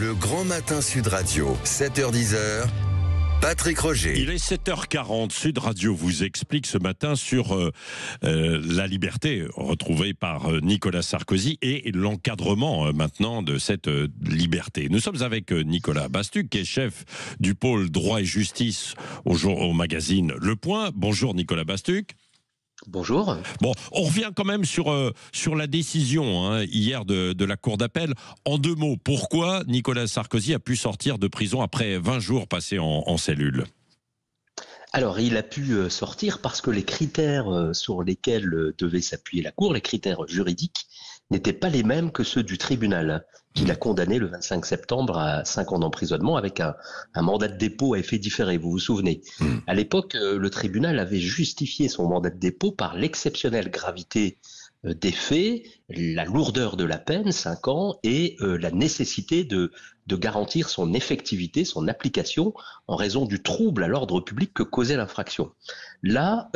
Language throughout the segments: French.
Le Grand Matin Sud Radio, 7h-10h, Patrick Roger. Il est 7h40, Sud Radio vous explique ce matin sur la liberté retrouvée par Nicolas Sarkozy et l'encadrement maintenant de cette liberté. Nous sommes avec Nicolas Bastuc, qui est chef du pôle droit et justice au magazine Le Point. Bonjour Nicolas Bastuc. Bonjour. Bon, on revient quand même sur la décision hier de la Cour d'appel. En deux mots, pourquoi Nicolas Sarkozy a pu sortir de prison après 20 jours passés en cellule ? Alors, il a pu sortir parce que les critères sur lesquels devait s'appuyer la Cour, les critères juridiques, n'étaient pas les mêmes que ceux du tribunal, qui l'a condamné le 25 septembre à 5 ans d'emprisonnement avec un mandat de dépôt à effet différé, vous vous souvenez. À l'époque, le tribunal avait justifié son mandat de dépôt par l'exceptionnelle gravité des faits, la lourdeur de la peine, 5 ans, et la nécessité de garantir son effectivité, son application, en raison du trouble à l'ordre public que causait l'infraction. Là,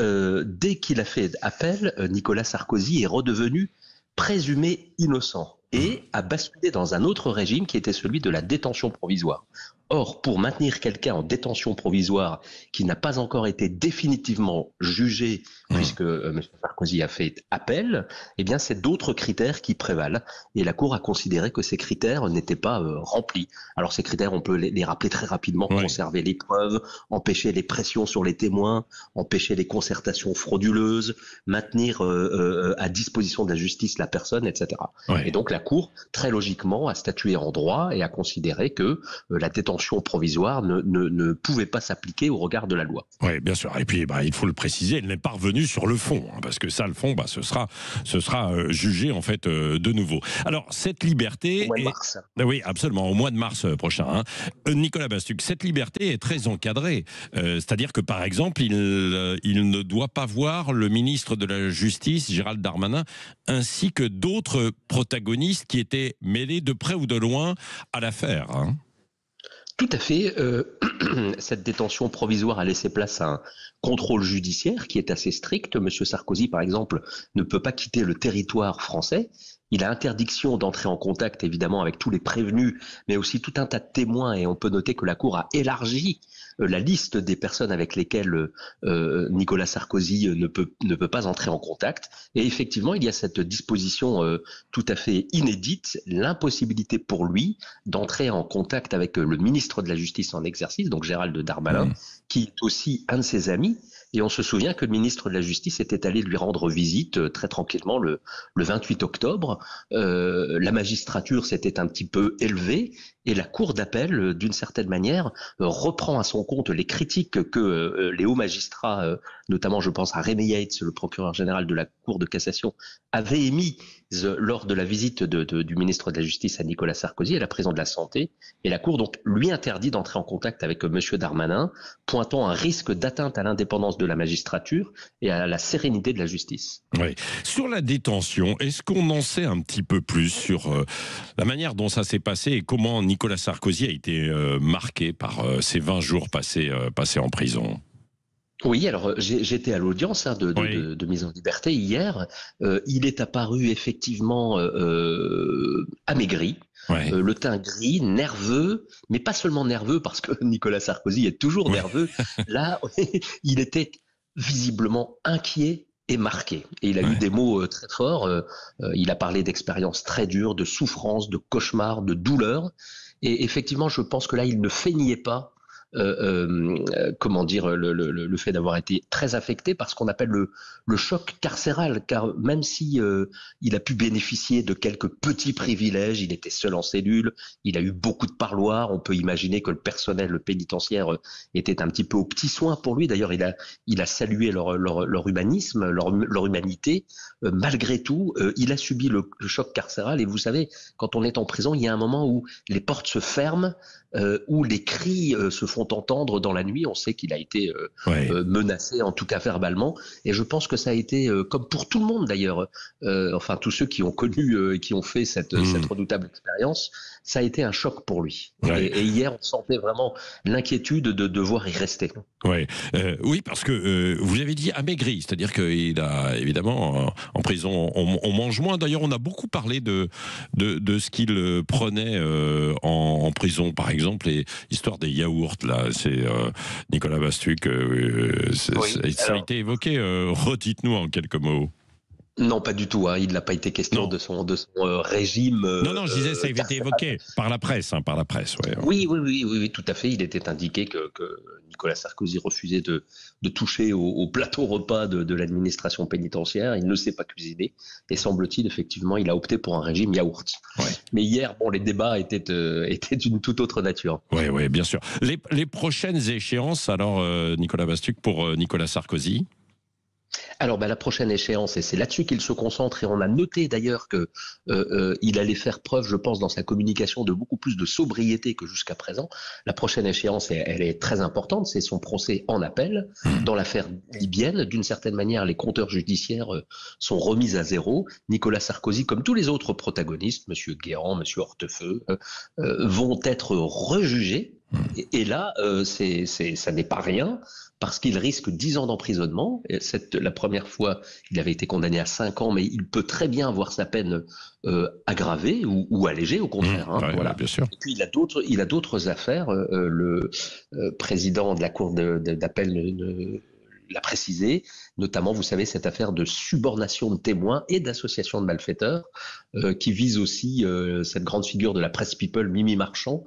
dès qu'il a fait appel, Nicolas Sarkozy est redevenu présumé innocent et a basculé dans un autre régime qui était celui de la détention provisoire. Or, pour maintenir quelqu'un en détention provisoire qui n'a pas encore été définitivement jugé, puisque M. Sarkozy a fait appel, eh bien, c'est d'autres critères qui prévalent. Et la Cour a considéré que ces critères n'étaient pas remplis. Alors, ces critères, on peut les rappeler très rapidement: conserver les preuves, empêcher les pressions sur les témoins, empêcher les concertations frauduleuses, maintenir à disposition de la justice la personne, etc. Et donc, la Cour, très logiquement, a statué en droit et a considéré que la détention provisoire ne pouvait pas s'appliquer au regard de la loi. Oui, bien sûr. Et puis, il faut le préciser, elle n'est pas revenue sur le fond, parce que ça, le fond, ce sera jugé en fait de nouveau. Alors, cette liberté, au mois de mars. Oui, absolument, au mois de mars prochain. Nicolas Bastuc, cette liberté est très encadrée. C'est-à-dire que, par exemple, il ne doit pas voir le ministre de la Justice, Gérald Darmanin, ainsi que d'autres protagonistes qui étaient mêlés de près ou de loin à l'affaire. Tout à fait. Cette détention provisoire a laissé place à un contrôle judiciaire qui est assez strict. Monsieur Sarkozy, par exemple, ne peut pas quitter le territoire français. Il a interdiction d'entrer en contact, évidemment, avec tous les prévenus, mais aussi tout un tas de témoins. Et on peut noter que la Cour a élargi la liste des personnes avec lesquelles Nicolas Sarkozy ne peut pas entrer en contact. Et effectivement, il y a cette disposition tout à fait inédite, l'impossibilité pour lui d'entrer en contact avec le ministre de la Justice en exercice, donc Gérald Darmanin, qui est aussi un de ses amis. Et on se souvient que le ministre de la Justice était allé lui rendre visite très tranquillement le 28 octobre. La magistrature s'était un petit peu élevée et la Cour d'appel, d'une certaine manière, reprend à son compte les critiques que les hauts magistrats, notamment je pense à Rémy Yates, le procureur général de la Cour de cassation, avaient émis lors de la visite du ministre de la Justice à Nicolas Sarkozy, à la prison de la Santé. Et la Cour donc lui interdit d'entrer en contact avec M. Darmanin, pointant un risque d'atteinte à l'indépendance de la magistrature et à la sérénité de la justice. Oui. Sur la détention, est-ce qu'on en sait un petit peu plus sur la manière dont ça s'est passé et comment Nicolas Sarkozy a été marqué par ces 20 jours passés en prison ? Oui, alors j'étais à l'audience de mise en liberté hier. Il est apparu effectivement amaigri, le teint gris, nerveux, mais pas seulement nerveux parce que Nicolas Sarkozy est toujours nerveux. Là, il était visiblement inquiet et marqué. Et il a eu des mots très forts. Il a parlé d'expériences très dures, de souffrances, de cauchemars, de douleurs. Et effectivement, je pense que là, il ne feignait pas comment dire, le fait d'avoir été très affecté par ce qu'on appelle le choc carcéral, car même si il a pu bénéficier de quelques petits privilèges, il était seul en cellule, il a eu beaucoup de parloirs, on peut imaginer que le personnel pénitentiaire était un petit peu aux petits soins pour lui. D'ailleurs, il a salué leur humanisme, leur humanité. Malgré tout, il a subi le choc carcéral. Et vous savez, quand on est en prison, il y a un moment où les portes se ferment, où les cris se font font entendre dans la nuit. On sait qu'il a été menacé, en tout cas verbalement. Et je pense que ça a été, comme pour tout le monde d'ailleurs, enfin tous ceux qui ont connu et qui ont fait cette redoutable expérience, ça a été un choc pour lui. Et hier, on sentait vraiment l'inquiétude de devoir y rester. Oui, parce que vous avez dit amaigri, c'est-à-dire qu'il a évidemment en prison, on mange moins. D'ailleurs, on a beaucoup parlé de ce qu'il prenait en prison, par exemple, et l'histoire des yaourts. Là, c'est Nicolas Bastuc. Ça a été évoqué. Redites-nous en quelques mots. Non, pas du tout. Il n'a pas été question de son régime. Non, je disais, ça avait été évoqué par la presse. Par la presse, Oui, tout à fait. Il était indiqué que Nicolas Sarkozy refusait de toucher au plateau repas de l'administration pénitentiaire. Il ne sait pas cuisiner. Et semble-t-il, effectivement, il a opté pour un régime yaourt. Mais hier, les débats étaient d'une toute autre nature. Oui, bien sûr. Les prochaines échéances, alors, Nicolas Bastuc, pour Nicolas Sarkozy? Alors, la prochaine échéance, et c'est là-dessus qu'il se concentre, et on a noté d'ailleurs qu'il allait faire preuve, je pense, dans sa communication de beaucoup plus de sobriété que jusqu'à présent. La prochaine échéance, elle est très importante, c'est son procès en appel dans l'affaire libyenne. D'une certaine manière, les compteurs judiciaires sont remis à zéro. Nicolas Sarkozy, comme tous les autres protagonistes, M. Guéant, M. Hortefeux, vont être rejugés. Et là, ça n'est pas rien, parce qu'il risque 10 ans d'emprisonnement. La première fois, il avait été condamné à 5 ans, mais il peut très bien voir sa peine aggravée ou allégée, au contraire. Voilà. Bien sûr. Et puis il a d'autres affaires. Le président de la cour d'appel l'a précisé, notamment, vous savez, cette affaire de subornation de témoins et d'association de malfaiteurs, qui vise aussi cette grande figure de la presse people, Mimi Marchand,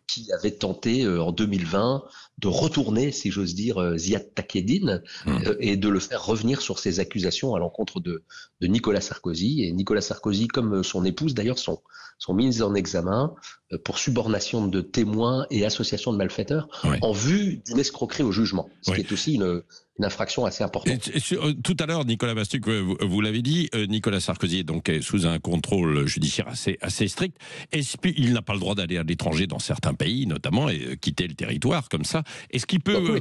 qui avait tenté en 2020 de retourner, si j'ose dire, Ziad Takieddine, et de le faire revenir sur ses accusations à l'encontre de Nicolas Sarkozy. Et Nicolas Sarkozy, comme son épouse d'ailleurs, sont mises en examen pour subornation de témoins et association de malfaiteurs en vue d'une escroquerie au jugement, ce qui est aussi une infraction assez importante. Tout à l'heure, Nicolas Bastuc, vous l'avez dit, Nicolas Sarkozy est donc sous un contrôle judiciaire assez strict. Il n'a pas le droit d'aller à l'étranger dans certains pays, notamment, et quitter le territoire comme ça. Est-ce qu'il peut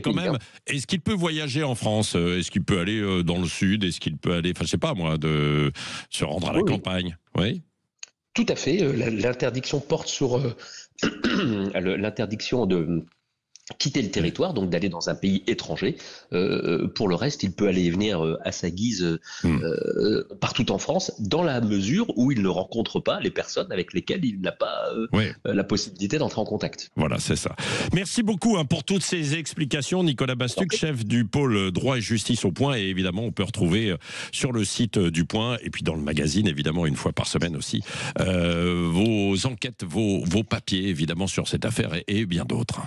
est-ce qu'il peut voyager en France? Est-ce qu'il peut aller dans le sud? Est-ce qu'il peut aller, je sais pas moi, de se rendre à la campagne? Oui. Tout à fait. L'interdiction porte sur l'interdiction de quitter le territoire, donc d'aller dans un pays étranger. Pour le reste, il peut aller et venir à sa guise partout en France, dans la mesure où il ne rencontre pas les personnes avec lesquelles il n'a pas la possibilité d'entrer en contact. Voilà, c'est ça. Merci beaucoup pour toutes ces explications, Nicolas Bastuc, chef du pôle droit et justice au Point. Et évidemment, on peut retrouver sur le site du Point, et puis dans le magazine, évidemment, une fois par semaine aussi, vos enquêtes, vos papiers, évidemment, sur cette affaire et bien d'autres.